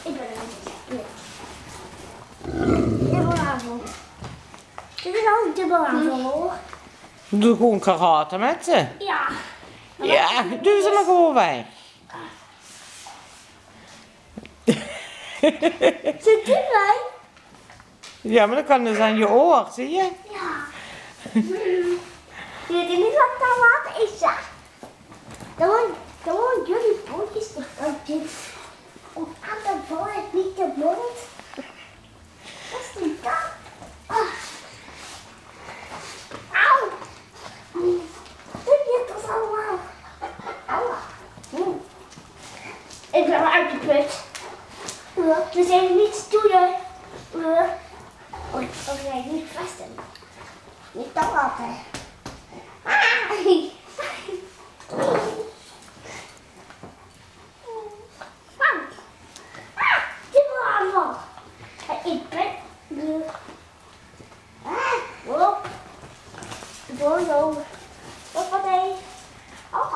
Ik ben er niet. Dubbelaanval. Dit is ook dubbelaanval hoor. Doe gewoon karate met ze. Ja. Ja, doe ze maar gewoon weg. Zit dit bij? Ja, maar dan kan dus aan je oor, zie je? Ja. Je weet niet wat daar water is, hè? Dan worden jullie pootjes dicht. Om aan de bal het niet te mond. Wat is dit dan? Auw. Doe je dat allemaal? Auw. Ik ben uitgeput. We zijn niet stoelen. Oké, niet vasten. Niet toch altijd. Dubbelaanval. Ik ben nu. Op. Door. Wat is? Oh.